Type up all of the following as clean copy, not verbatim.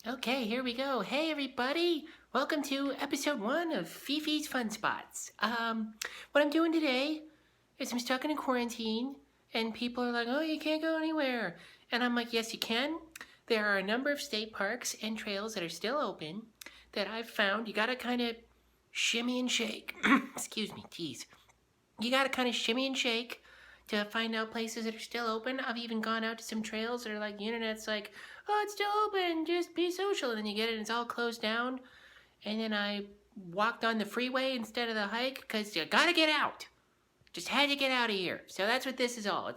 Okay, here we go. Hey everybody! Welcome to episode 1 of Fifi's Fun Spots. What I'm doing today is I'm stuck in a quarantine and people are like, oh, you can't go anywhere. And I'm like, yes, you can. There are a number of state parks and trails that are still open that I've found. You gotta kind of shimmy and shake. Excuse me, jeez. You gotta kind of shimmy and shake to find out places that are still open. I've even gone out to some trails that are like, the internet's like, oh, it's still open, just be social. And then you get it and it's all closed down. And then I walked on the freeway instead of the hike because you gotta get out. Just had to get out of here. So that's what this is all.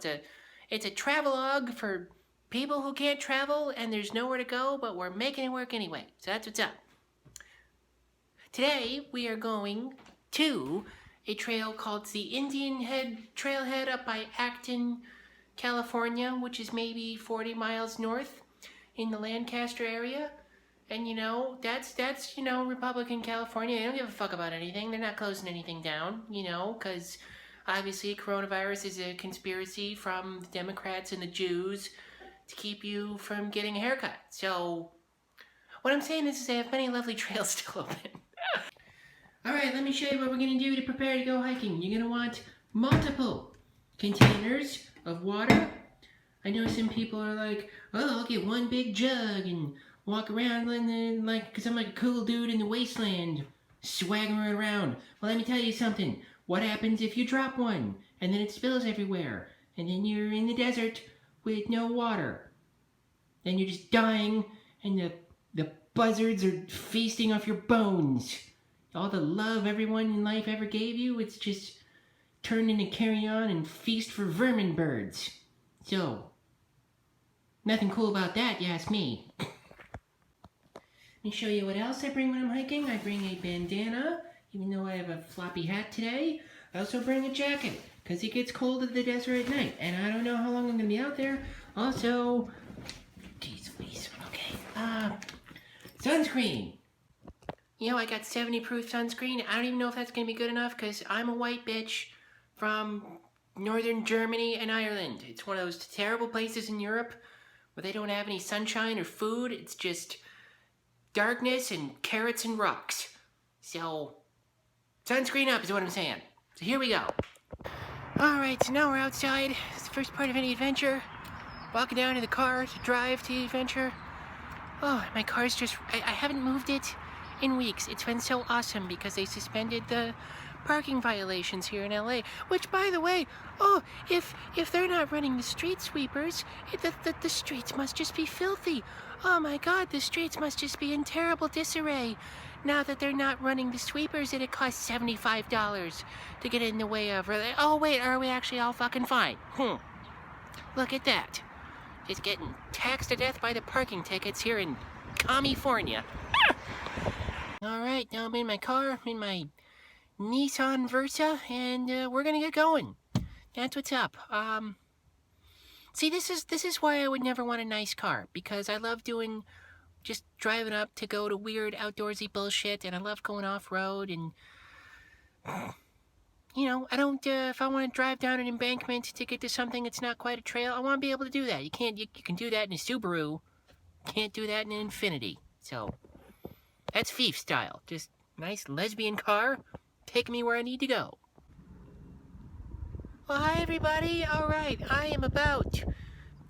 It's a travelogue for people who can't travel and there's nowhere to go, but we're making it work anyway. So that's what's up. Today we are going to a trail called the Indian Head Trailhead up by Acton, California, which is maybe 40 miles north in the Lancaster area. And that's Republican California. They don't give a fuck about anything. They're not closing anything down, because obviously coronavirus is a conspiracy from the Democrats and the Jews to keep you from getting a haircut. So what I'm saying is they have many lovely trails still open. Alright, let me show you what we're going to do to prepare to go hiking. You're going to want multiple containers of water. I know some people are like, oh, I'll get one big jug and walk around because I'm like a cool dude in the wasteland, swaggering around. Well, let me tell you something. What happens if you drop one and then it spills everywhere and then you're in the desert with no water? Then you're just dying and the buzzards are feasting off your bones. All the love everyone in life ever gave you, it's just turned into carry-on and feast for vermin birds. So, nothing cool about that, you ask me. Let me show you what else I bring when I'm hiking. I bring a bandana, even though I have a floppy hat today. I also bring a jacket, because it gets cold in the desert at night, and I don't know how long I'm going to be out there. Also, geez, please, okay, sunscreen. I got 70 proof sunscreen. I don't even know if that's going to be good enough because I'm a white bitch from northern Germany and Ireland. It's one of those terrible places in Europe where they don't have any sunshine or food. It's just darkness and carrots and rocks. So, sunscreen up is what I'm saying. So here we go. Alright, so now we're outside. It's the first part of any adventure. Walking down to the car to drive to the adventure. Oh, my car's just... I haven't moved it in weeks. It's been so awesome because they suspended the parking violations here in LA, which, by the way, if they're not running the street sweepers, the streets must just be filthy. Oh my god, the streets must just be in terrible disarray. Now that they're not running the sweepers and it costs $75 to get in the way of... Oh wait, are we actually all fucking fine? Look at that. Just getting taxed to death by the parking tickets here in California. Alright, now I'm in my car, in my Nissan Versa, and we're gonna get going. That's what's up. See, this is why I would never want a nice car, because I love just driving up to go to weird outdoorsy bullshit, and I love going off-road, and, I don't, if I want to drive down an embankment to get to something that's not quite a trail, I want to be able to do that. You can do that in a Subaru, can't do that in an Infiniti, so... That's Fifi style. Just nice lesbian car, taking me where I need to go. Well, hi everybody. Alright, I am about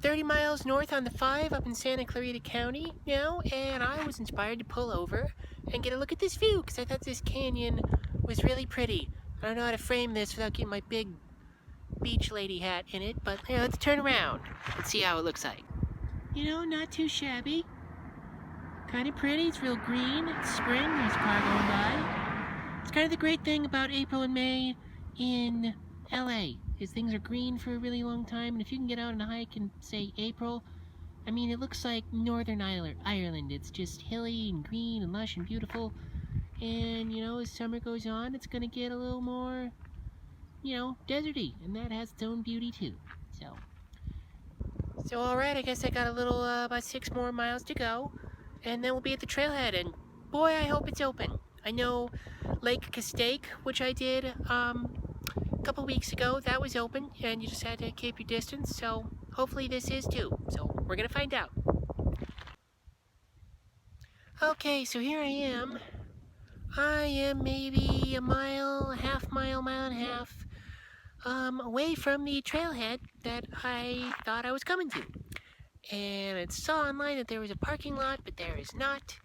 30 miles north on the 5 up in Santa Clarita County now, and I was inspired to pull over and get a look at this view because I thought this canyon was really pretty. I don't know how to frame this without getting my big beach lady hat in it, but let's turn around and see how it looks like. Not too shabby. Kind of pretty, it's real green, it's spring, there's a car going by. It's kind of the great thing about April and May in LA, is things are green for a really long time, and if you can get out on a hike in, say, April, it looks like Northern Ireland. It's just hilly and green and lush and beautiful, and, as summer goes on, it's gonna get a little more, deserty, and that has its own beauty too, So alright, I guess I got a little, about 6 more miles to go. And then we'll be at the trailhead, and boy, I hope it's open. I know Lake Castaic, which I did a couple weeks ago, that was open, and you just had to keep your distance, so hopefully this is too. So we're gonna find out. Okay, so here I am. I am maybe a mile, a half mile, mile and a half, away from the trailhead that I thought I was coming to. And I saw online that there was a parking lot, but there is not.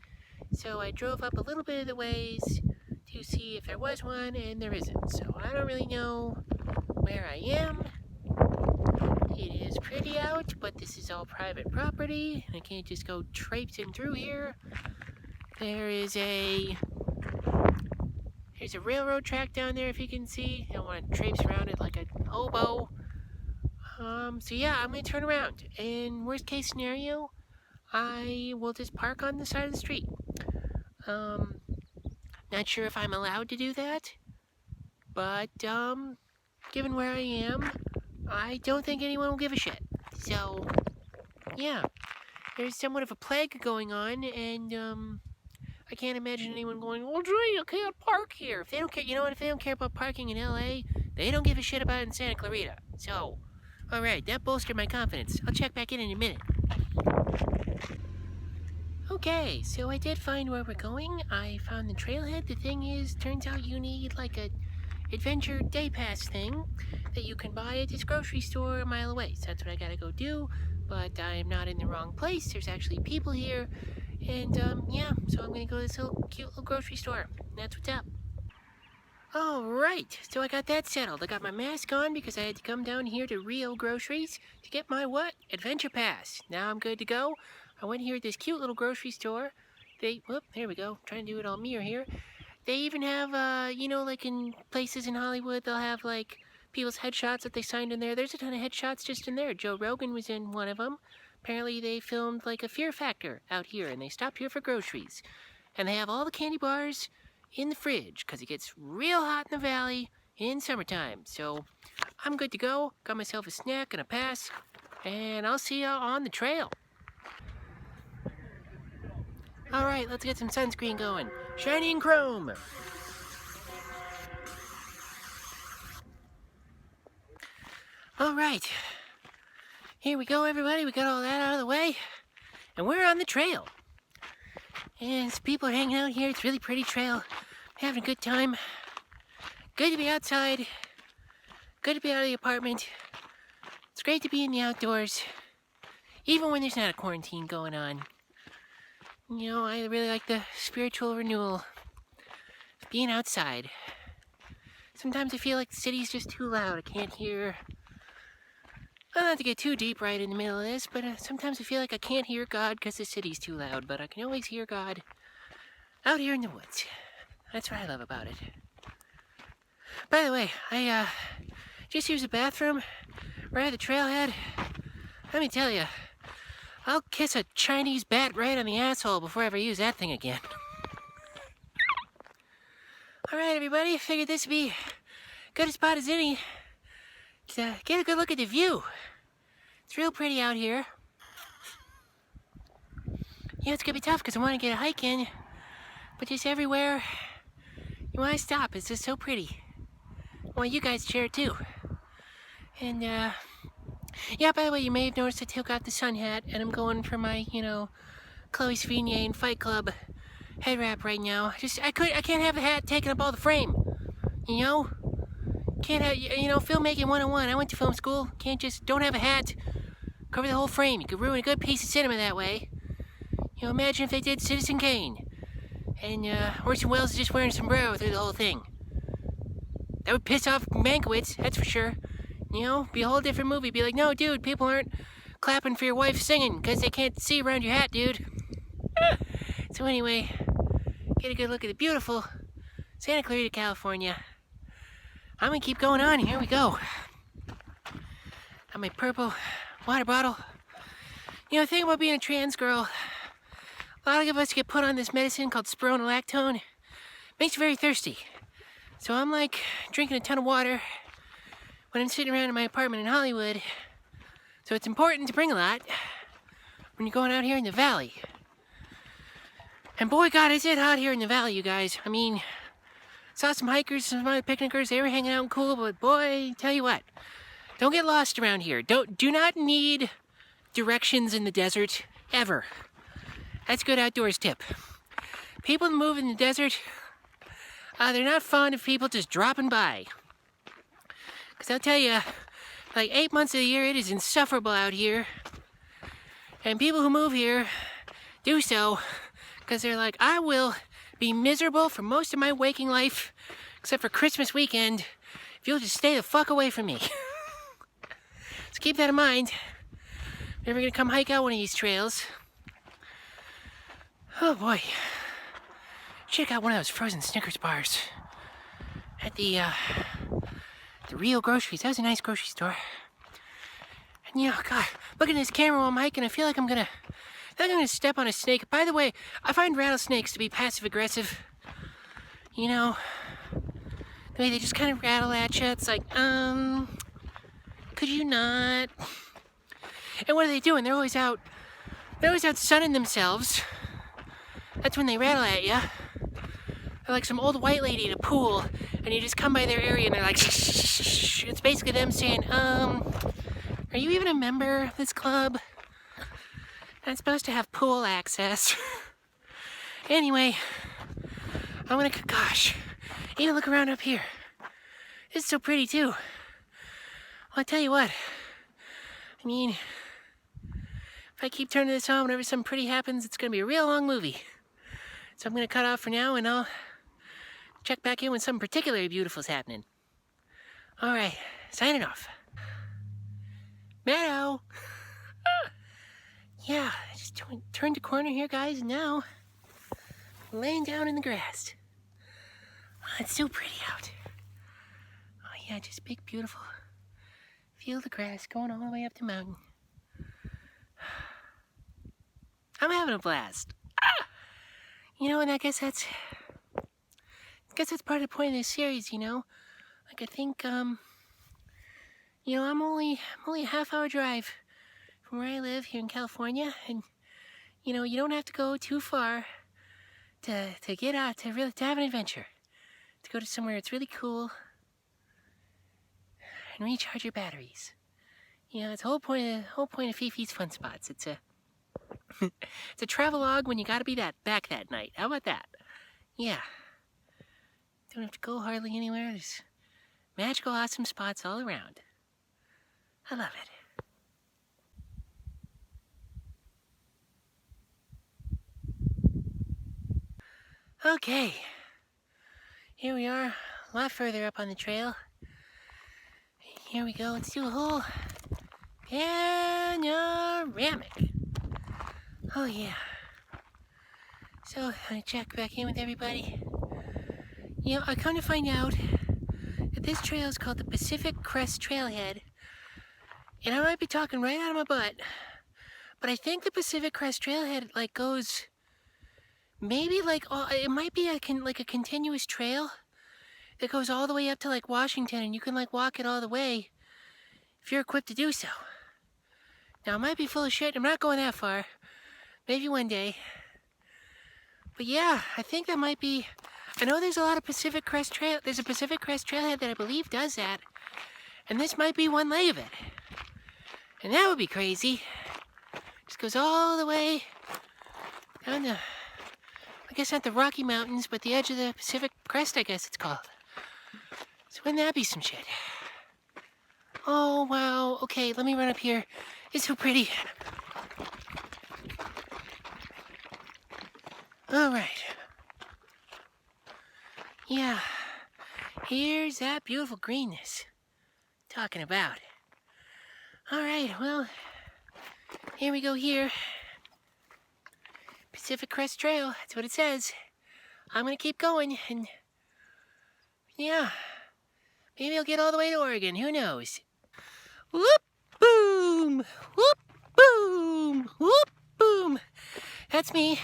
So I drove up a little bit of the ways to see if there was one, and there isn't. So I don't really know where I am. It is pretty out, but this is all private property. I can't just go traipsing through here. There's a railroad track down there if you can see. I don't want to traipse around it like a hobo. So yeah, I'm gonna turn around. And worst case scenario, I will just park on the side of the street. Not sure if I'm allowed to do that, but given where I am, I don't think anyone will give a shit. So yeah, there's somewhat of a plague going on, and I can't imagine anyone going, "Well, gee, you can't park here." If they don't care, you know what? If they don't care about parking in LA, they don't give a shit about it in Santa Clarita. So, all right, that bolstered my confidence. I'll check back in a minute. Okay, so I did find where we're going. I found the trailhead. The thing is, turns out you need like a adventure day pass thing that you can buy at this grocery store a mile away. So that's what I gotta go do. But I am not in the wrong place. There's actually people here. And yeah, so I'm gonna go to this cute little grocery store. That's what's up. All right, so I got that settled. I got my mask on because I had to come down here to Rio Groceries to get my what? Adventure pass. Now I'm good to go. I went here at this cute little grocery store. There we go. Trying to do it all mirror here. They even have, like in places in Hollywood, they'll have like people's headshots that they signed in there. There's a ton of headshots just in there. Joe Rogan was in one of them. Apparently they filmed like a Fear Factor out here, and they stopped here for groceries. And they have all the candy bars in the fridge, because it gets real hot in the valley in summertime. So I'm good to go. Got myself a snack and a pass, and I'll see y'all on the trail. All right, let's get some sunscreen going. Shiny and chrome. All right. Here we go, everybody. We got all that out of the way, and we're on the trail. And people are hanging out here. It's a really pretty trail. Having a good time. Good to be outside. Good to be out of the apartment. It's great to be in the outdoors, even when there's not a quarantine going on. You know, I really like the spiritual renewal of being outside. Sometimes I feel like the city's just too loud. I can't hear. Well, not to get too deep right in the middle of this, but sometimes I feel like I can't hear God because the city's too loud, but I can always hear God out here in the woods. That's what I love about it. By the way, I just used the bathroom right at the trailhead. Let me tell you, I'll kiss a Chinese bat right on the asshole before I ever use that thing again. All right, everybody, figured this would be good a spot as any to get a good look at the view. It's real pretty out here. Yeah, it's gonna be tough because I want to get a hike in, but just everywhere you want to stop. It's just so pretty. Well, you guys share it too. And yeah, by the way, you may have noticed I took out the sun hat, and I'm going for my, Chloe Sevigny and Fight Club head wrap right now. I can't have the hat taking up all the frame. You know? Can't have, filmmaking 101. I went to film school. Don't have a hat cover the whole frame. You could ruin a good piece of cinema that way. Imagine if they did Citizen Kane, and Orson Welles is just wearing a sombrero through the whole thing. That would piss off Mankiewicz, that's for sure. Be a whole different movie. Be like, no, dude, people aren't clapping for your wife singing because they can't see around your hat, dude. So anyway, get a good look at the beautiful Santa Clarita, California. I'm gonna keep going on. Here we go. Got my purple water bottle. The thing about being a trans girl, a lot of us get put on this medicine called spironolactone. Makes you very thirsty. So I'm like drinking a ton of water when I'm sitting around in my apartment in Hollywood. So it's important to bring a lot when you're going out here in the valley. And boy, God, is it hot here in the valley, you guys. I mean, saw some hikers, some other picnickers. They were hanging out cool, but boy, tell you what, don't get lost around here. Do not need directions in the desert, ever. That's a good outdoors tip. people who move in the desert, they're not fond of people just dropping by. Because I'll tell you, like 8 months of the year, it is insufferable out here. And people who move here do so because they're like, I will be miserable for most of my waking life, except for Christmas weekend, if you'll just stay the fuck away from me. So keep that in mind. If you're ever gonna come hike out one of these trails. Oh boy. Should've got one of those frozen Snickers bars at the Real Groceries. That was a nice grocery store. And you know, God, looking at this camera while I'm hiking, I feel like I'm gonna step on a snake. By the way, I find rattlesnakes to be passive aggressive. You know, the way they just kind of rattle at you. It's like, could you not? And what are they doing? They're always out sunning themselves. That's when they rattle at you. They're like some old white lady at a pool, and you just come by their area and they're like, shh. It's basically them saying, are you even a member of this club? I'm supposed to have pool access. Anyway, gosh, even look around up here. It's so pretty too. Well, I'll tell you what, I mean, if I keep turning this on whenever something pretty happens, it's gonna be a real long movie. So I'm gonna cut off for now and I'll check back in when something particularly beautiful is happening. All right, signing off. Meadow. Yeah, I just turned the corner here, guys, and now I'm laying down in the grass. Oh, it's so pretty out. Oh yeah, just big, beautiful field of grass going all the way up the mountain. I'm having a blast. You know, and I guess that's part of the point of this series, you know? Like, I think, you know, I'm only a half-hour drive from where I live here in California, and, you know, you don't have to go too far to get out, to have an adventure. To go to somewhere that's really cool and recharge your batteries. You know, it's the whole point of Fifi's Fun Spots. It's a travelogue when you gotta be back that night. How about that? Yeah. Don't have to go hardly anywhere. There's magical, awesome spots all around. I love it. Okay. Here we are, a lot further up on the trail. Here we go. Let's do a whole panoramic. Oh yeah. So I'm gonna check back in with everybody. You know, I come to find out that this trail is called the Pacific Crest Trailhead. And I might be talking right out of my butt, but I think the Pacific Crest Trailhead like goes maybe like it might be like a continuous trail that goes all the way up to like Washington, and you can like walk it all the way if you're equipped to do so. Now, it might be full of shit. I'm not going that far. Maybe one day. But yeah, I think that might be... I know there's a lot of Pacific Crest Trail... There's a Pacific Crest Trailhead that I believe does that. And this might be one leg of it. And that would be crazy. Just goes all the way down the... I guess not the Rocky Mountains, but the edge of the Pacific Crest, I guess it's called. So wouldn't that be some shit? Oh, wow. Okay, let me run up here. It's so pretty. All right. Yeah. Here's that beautiful greenness. Talking about. All right, well, here we go here. Pacific Crest Trail, that's what it says. I'm gonna keep going, and yeah, maybe I'll get all the way to Oregon, who knows? Whoop, boom, whoop, boom, whoop, boom. That's me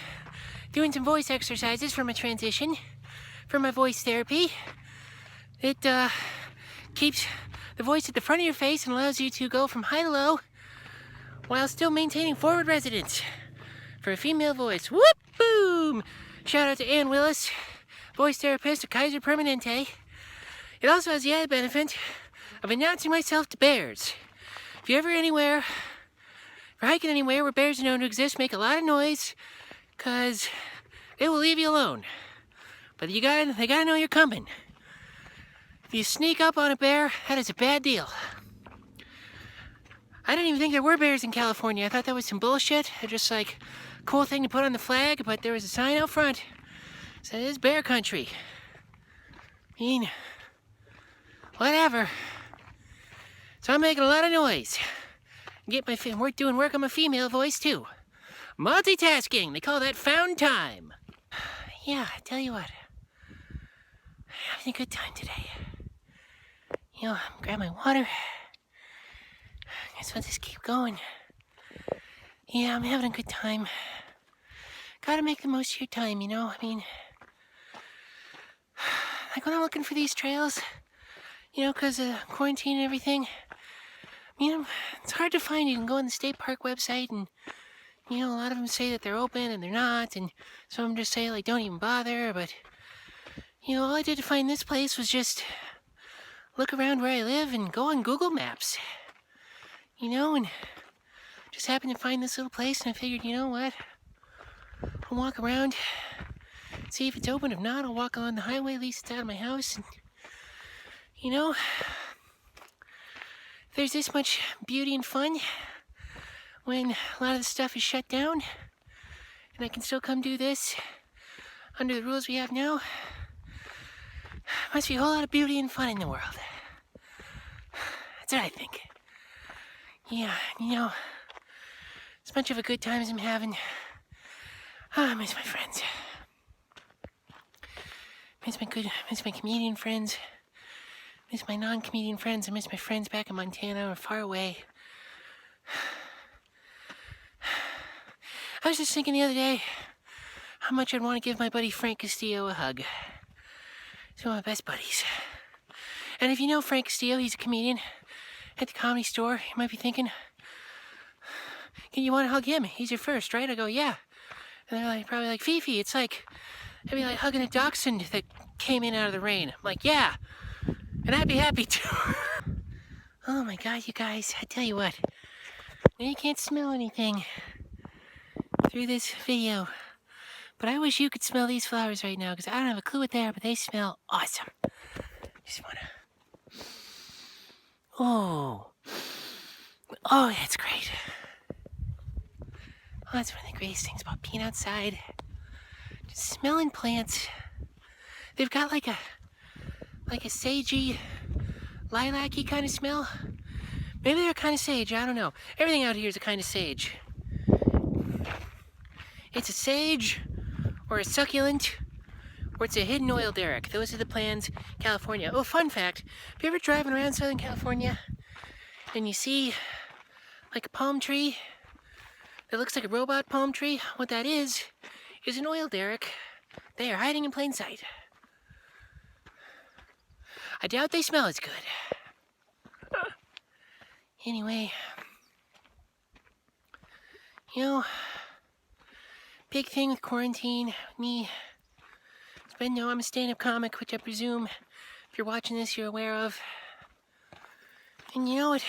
doing some voice exercises for my transition, for my voice therapy. It keeps the voice at the front of your face and allows you to go from high to low while still maintaining forward resonance for a female voice. Whoop, boom. Shout out to Ann Willis, voice therapist at Kaiser Permanente. It also has the added benefit of announcing myself to bears. If you're ever anywhere, if you're hiking anywhere where bears are known to exist, make a lot of noise, because they will leave you alone. But they gotta know you're coming. If you sneak up on a bear, that is a bad deal. I didn't even think there were bears in California. I thought that was some bullshit. They're just like a cool thing to put on the flag, but there was a sign out front. Said it's bear country. I mean, whatever. So I'm making a lot of noise. Get my doing work on my female voice too. Multitasking. They call that found time. Yeah, I tell you what. I'm having a good time today. You know, grab my water. Guess we'll just keep going. Yeah, I'm having a good time. Gotta make the most of your time, you know? I mean, like when I'm looking for these trails, you know, because of quarantine and everything, you know, it's hard to find. You can go on the state park website and, you know, a lot of them say that they're open and they're not, and some of them just say, like, don't even bother, but, you know, all I did to find this place was just look around where I live and go on Google Maps, you know, and just happened to find this little place, and I figured, you know what, I'll walk around, see if it's open. If not, I'll walk along the highway, at least it's out of my house, and, you know, there's this much beauty and fun when a lot of the stuff is shut down, and I can still come do this under the rules we have now. Must be a whole lot of beauty and fun in the world. That's what I think. Yeah, you know, as much of a good time as I'm having, I miss my friends. Miss my comedian friends. Miss my non-comedian friends. I miss my friends back in Montana or far away. I was just thinking the other day how much I'd want to give my buddy Frank Castillo a hug. He's one of my best buddies. And if you know Frank Castillo, he's a comedian at the Comedy Store. You might be thinking, you want to hug him? He's your first, right? I go, yeah. And they're like, probably like, Fifi, it's like, it'd be like hugging a dachshund that came in out of the rain. I'm like, yeah. And I'd be happy to. Oh my God, you guys, I tell you what. Now you can't smell anything through this video. But I wish you could smell these flowers right now, because I don't have a clue what they are, but they smell awesome. Just wanna... Oh, that's great. Oh, that's one of the greatest things about being outside. Just smelling plants. They've got like a sagey, lilac-y kind of smell. Maybe they're a kind of sage, I don't know. Everything out here is a kind of sage. It's a sage, or a succulent, or it's a hidden oil derrick. Those are the plants, California. Oh, fun fact, if you're ever driving around Southern California and you see like a palm tree that looks like a robot palm tree, what that is an oil derrick. They are hiding in plain sight. I doubt they smell as good. Anyway, you know, big thing with quarantine, me, I'm a stand-up comic, which I presume if you're watching this you're aware of. And you know, it's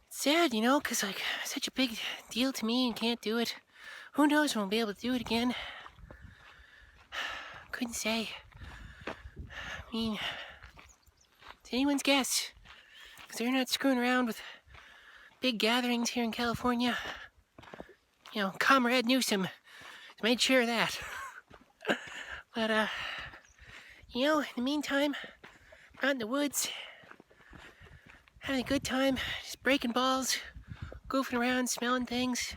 sad, you know, because like, it's such a big deal to me and can't do it. Who knows when we'll be able to do it again? Couldn't say. I mean, it's anyone's guess. Because they're not screwing around with big gatherings here in California. You know, Comrade Newsom has made sure of that. But, you know, in the meantime, I'm out in the woods, having a good time, just breaking balls, goofing around, smelling things,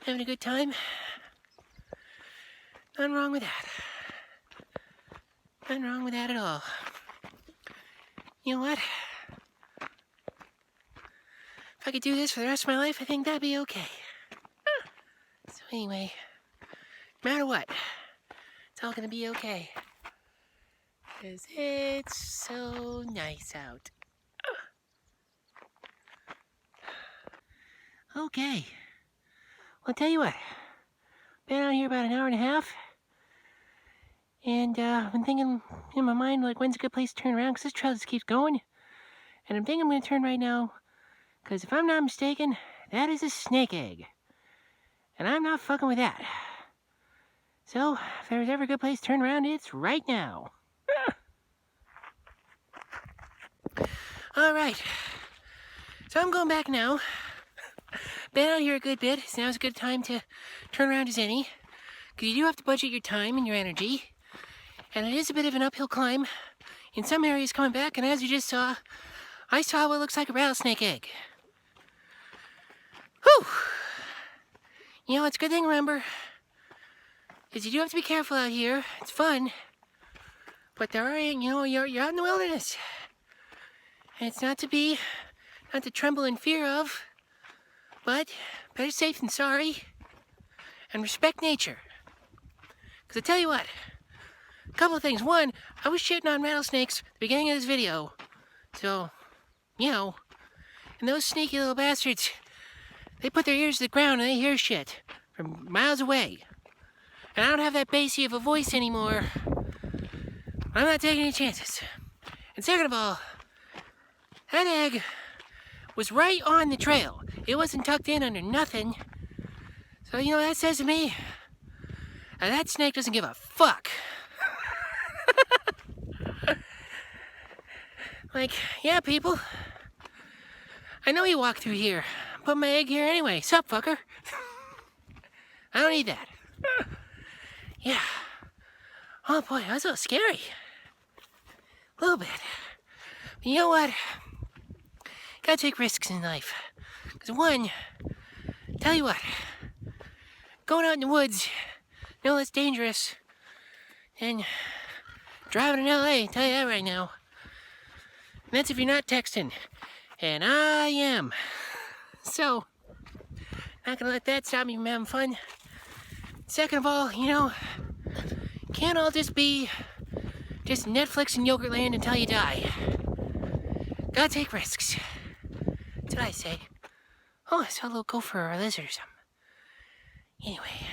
having a good time. Nothing wrong with that. Nothing wrong with that at all. You know what? If I could do this for the rest of my life, I think that'd be okay. So anyway, no matter what, it's all gonna be okay. 'Cause it's so nice out. Okay. Well, I'll tell you what. Been out here about an hour and a half. And I've been thinking in my mind, like, when's a good place to turn around? Because this trail just keeps going. And I'm thinking I'm going to turn right now. Because if I'm not mistaken, that is a snake egg. And I'm not fucking with that. So, if there's ever a good place to turn around, it's right now. Alright. So I'm going back now. Been out here a good bit, so now's a good time to turn around as any. Because you do have to budget your time and your energy. And it is a bit of an uphill climb in some areas coming back, and as you just saw, I saw what looks like a rattlesnake egg. Whew! You know, it's a good thing to remember, because you do have to be careful out here. It's fun, but there are, you know, you're out in the wilderness. And it's not to tremble in fear of, but better safe than sorry. And respect nature. Because I tell you what, a couple of things. One, I was shitting on rattlesnakes at the beginning of this video. So, you know, and those sneaky little bastards, they put their ears to the ground and they hear shit from miles away. And I don't have that bassy of a voice anymore. I'm not taking any chances. And second of all, that egg was right on the trail. It wasn't tucked in under nothing. So, you know, that says to me, that snake doesn't give a fuck. Like, yeah, people. I know you walked through here. Put my egg here anyway. Sup, fucker? I don't need that. Yeah. Oh boy, that was a little scary. A little bit. But you know what? Gotta take risks in life. Because one, tell you what, going out in the woods, no less dangerous than driving in LA, tell you that right now. And that's if you're not texting. And I am. So, not gonna let that stop me from having fun. Second of all, you know, can't all just be just Netflix and Yogurtland until you die. Gotta take risks. That's what I say. Oh, I saw a little gopher or a lizard or something. Anyway.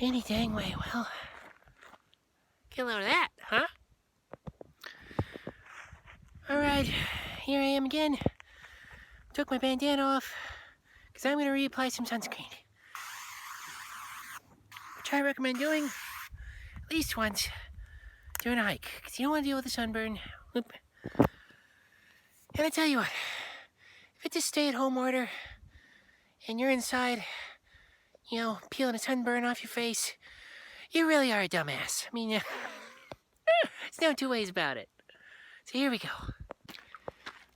Any dang way, well. Get a load of that, huh? Alright, here I am again. Took my bandana off, because I'm going to reapply some sunscreen. Which I recommend doing at least once during a hike, because you don't want to deal with the sunburn. Whoop. And I tell you what, if it's a stay-at-home order, and you're inside, you know, peeling a sunburn off your face, you really are a dumbass. I mean, there's no two ways about it. So here we go.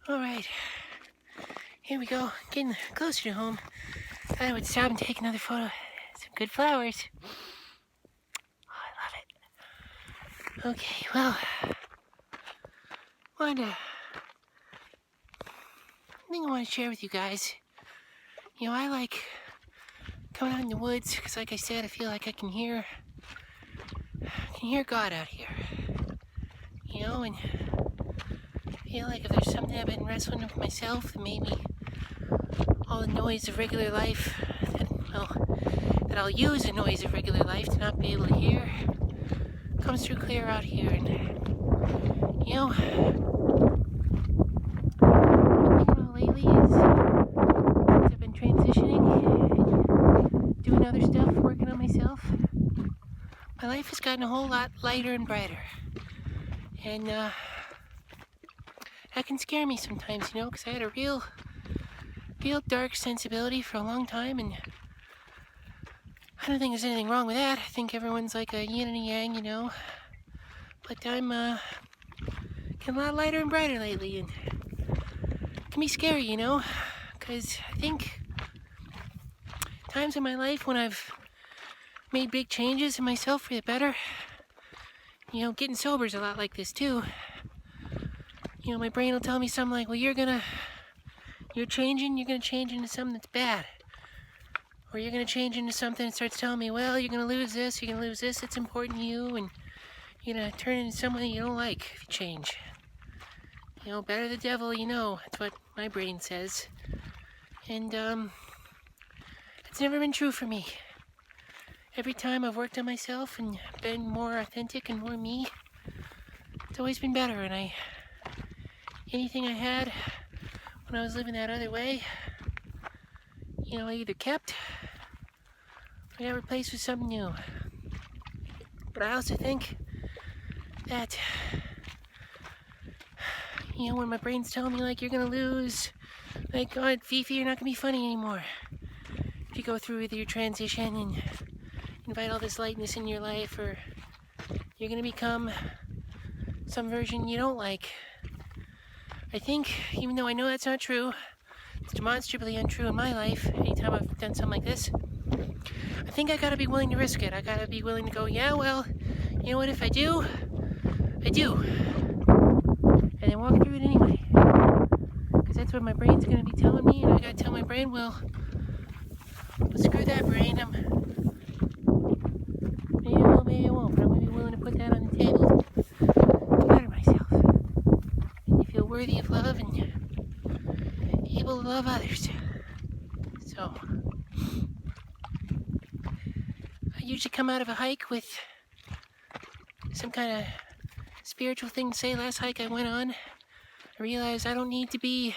Alright. Here we go. Getting closer to home. I would stop and take another photo. Some good flowers. Oh, I love it. Okay, well. I think I want to share with you guys. You know, I like coming out in the woods because, like I said, I feel like I can hear God out here. You know, and I feel like if there's something I've been wrestling with myself, that maybe all the noise of regular life, that I'll use the noise of regular life to not be able to hear, comes through clear out here. And, you know, what I've been thinking about lately is, since I've been transitioning and doing other stuff, working on myself, my life has gotten a whole lot lighter and brighter. And, that can scare me sometimes, you know, because I had a real dark sensibility for a long time, and I don't think there's anything wrong with that. I think everyone's like a yin and a yang, you know. But I'm getting a lot lighter and brighter lately, and it can be scary, you know, because I think times in my life when I've made big changes in myself for the better, you know, getting sober is a lot like this too. You know, my brain will tell me something like, well, you're gonna change into something that's bad. Or you're gonna change into something that starts telling me, well, you're gonna lose this, it's important to you, and you're gonna turn into someone you don't like if you change. You know, better the devil you know, that's what my brain says. And, it's never been true for me. Every time I've worked on myself and been more authentic and more me, it's always been better, and anything I had when I was living that other way, I either kept or got replaced with something new. But I also think that, when my brain's telling me, like, you're gonna lose, like, God, Fifi, you're not gonna be funny anymore. If you go through with your transition and invite all this lightness in your life, or you're gonna become some version you don't like. I think, even though I know that's not true, it's demonstrably untrue in my life, anytime I've done something like this, I think I gotta be willing to risk it. I gotta be willing to go, yeah, well, you know what, if I do, I do. And then walk through it anyway. Because that's what my brain's gonna be telling me, and I gotta tell my brain, well, screw that brain, maybe I will, maybe I won't, but I'm gonna be willing to put that on the table to better myself. And to feel worthy of love and able to love others. So, I usually come out of a hike with some kind of spiritual thing to say. Last hike I went on, I realized I don't need to be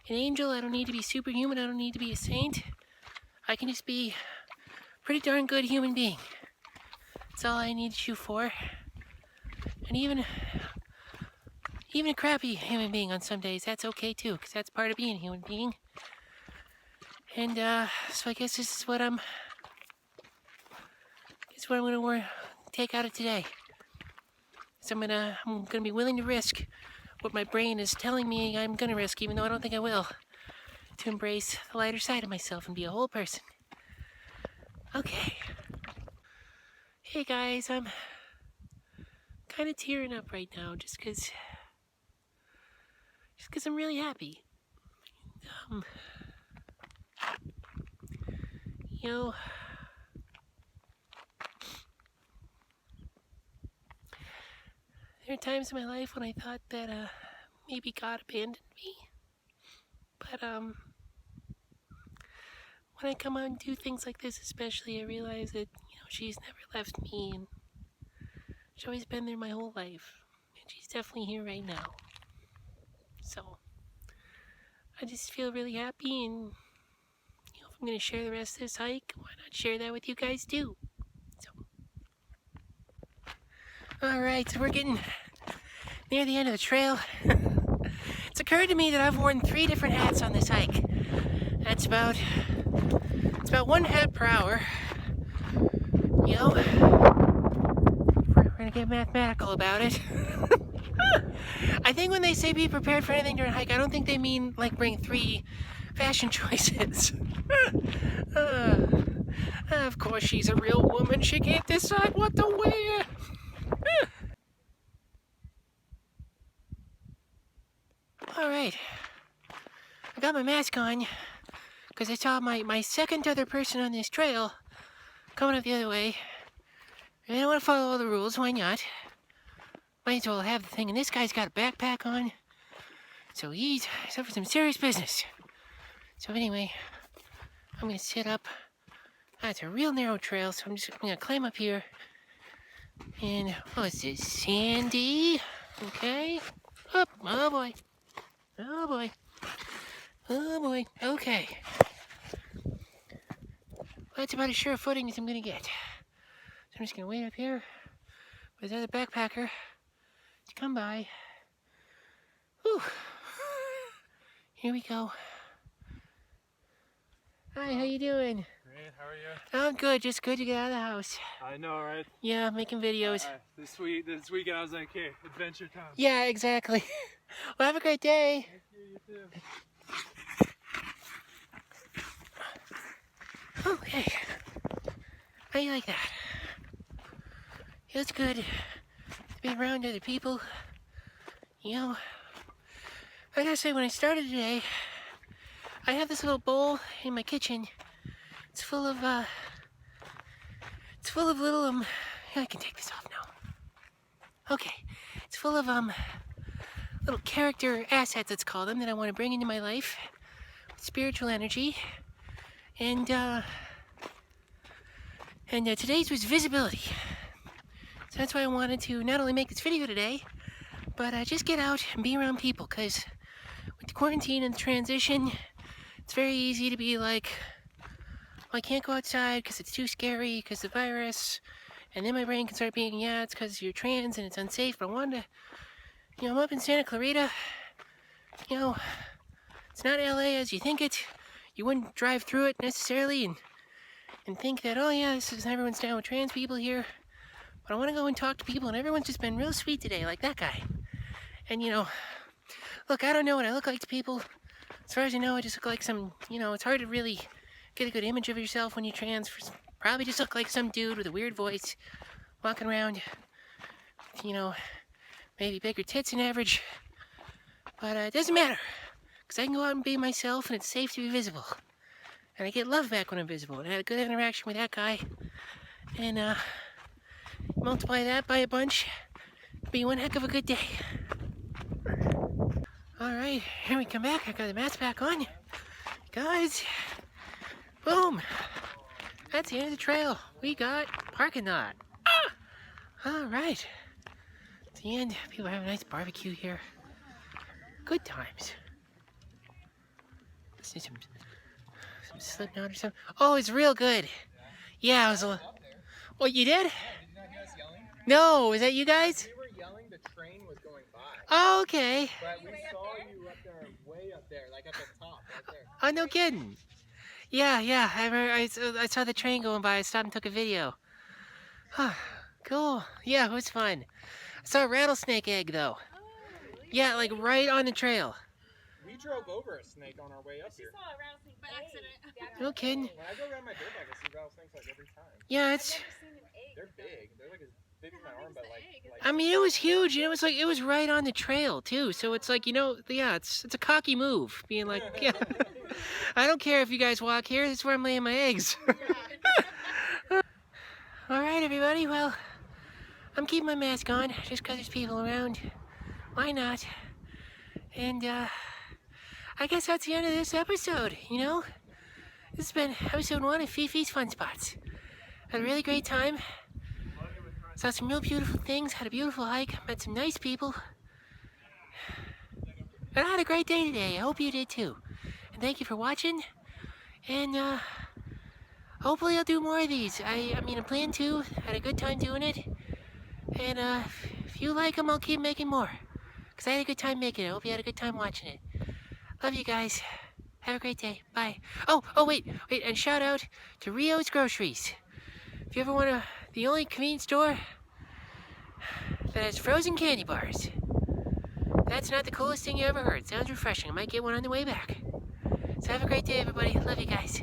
an angel, I don't need to be superhuman, I don't need to be a saint. I can just be a pretty darn good human being. That's all I need to shoot for. And even a crappy human being on some days, that's okay too, because that's part of being a human being. And so I guess this is what I'm gonna take out of today. So I'm gonna be willing to risk what my brain is telling me I'm gonna risk, even though I don't think I will, to embrace the lighter side of myself and be a whole person. Okay. Hey guys, I'm kind of tearing up right now just because I'm really happy. There are times in my life when I thought that maybe God abandoned me. But when I come out and do things like this especially, I realize that, she's never left me, and she's always been there my whole life. And she's definitely here right now. So, I just feel really happy, and, if I'm going to share the rest of this hike, why not share that with you guys too? So, alright, so we're getting near the end of the trail. It's occurred to me that I've worn 3 different hats on this hike. That's about 1 hat per hour. We're gonna get mathematical about it. I think when they say be prepared for anything during a hike, I don't think they mean like bring 3 fashion choices. Of course, she's a real woman. She can't decide what to wear. Alright, I got my mask on because I saw my second other person on this trail coming up the other way. And I don't want to follow all the rules, why not? Might as well have the thing, and this guy's got a backpack on, so he's up for some serious business. So anyway, I'm going to sit up. It's a real narrow trail, so I'm going to climb up here. And, what's this, sandy? Okay. Up, oh boy. Oh boy. Oh boy. Okay. That's about as sure footing as I'm gonna get. So I'm just gonna wait up here for the other backpacker to come by. Whew. Here we go. Hi, how you doing? Great, how are you? I'm good, just good to get out of the house. I know, right? Yeah, making videos. This weekend I was like, hey, adventure time. Yeah, exactly. Well, have a great day. Thank you, you too. Okay. How do you like that? Feels good to be around other people. I gotta say, when I started today, I have this little bowl in my kitchen. It's full of little, I can take this off now. Okay. It's full of, little character assets, let's call them, that I want to bring into my life. Spiritual energy. And today's was visibility. So that's why I wanted to not only make this video today, but just get out and be around people, because with the quarantine and the transition it's very easy to be like, well, I can't go outside because it's too scary because of the virus. And then my brain can start being, yeah, it's because you're trans and it's unsafe. But I wanted to, I'm up in Santa Clarita. It's not LA as you think it. You wouldn't drive through it necessarily and think that, oh yeah, this is everyone's down with trans people here. But I want to go and talk to people, and everyone's just been real sweet today, like that guy. And look, I don't know what I look like to people. As far as I know, I just look like some, it's hard to really get a good image of yourself when you're trans. Probably just look like some dude with a weird voice walking around, maybe bigger tits than average. But it doesn't matter, because I can go out and be myself, and it's safe to be visible. And I get love back when I'm visible. And I had a good interaction with that guy. And multiply that by a bunch, it'll be one heck of a good day. Alright, here we come back. I got the mask back on. Guys, boom. That's the end of the trail. We got parking lot. Alright. It's the end. People have a nice barbecue here. Good times. Let's do some Slipknot or something. Oh, it's real good. Yeah, I was a... What, you did? Did you not hear us yelling? No, is that you guys? We were yelling, the train was going by. Oh, okay. But we saw you up there, way up there, like at the top, right there. Oh, no kidding. Yeah. I saw the train going by. I stopped and took a video. Cool. Yeah, it was fun. I saw a rattlesnake egg, though. Yeah, like right on the trail. We drove over a snake on our way up here. saw a rattlesnake by accident. No kidding. When I go around my dirt bike, I see rattlesnakes like every time. Yeah, it's... They're big. They're like as big as my arm, but like I mean, it was huge, and it was right on the trail, too. So it's like, yeah, it's a cocky move. Being like, yeah, I don't care if you guys walk here. This is where I'm laying my eggs. All right, everybody. Well, I'm keeping my mask on just because there's people around. Why not? And, I guess that's the end of this episode, This has been episode 1 of Fifi's Fun Spots. Had a really great time. Saw some real beautiful things, had a beautiful hike, met some nice people. And I had a great day today. I hope you did too. And thank you for watching. And hopefully I'll do more of these. I plan to. Had a good time doing it. And if you like them, I'll keep making more. Because I had a good time making it. I hope you had a good time watching it. Love you guys. Have a great day. Bye. Oh, wait. And shout out to Rio's Groceries. If you ever want the only convenience store that has frozen candy bars. That's not the coolest thing you ever heard. Sounds refreshing. I might get one on the way back. So have a great day, everybody. Love you guys.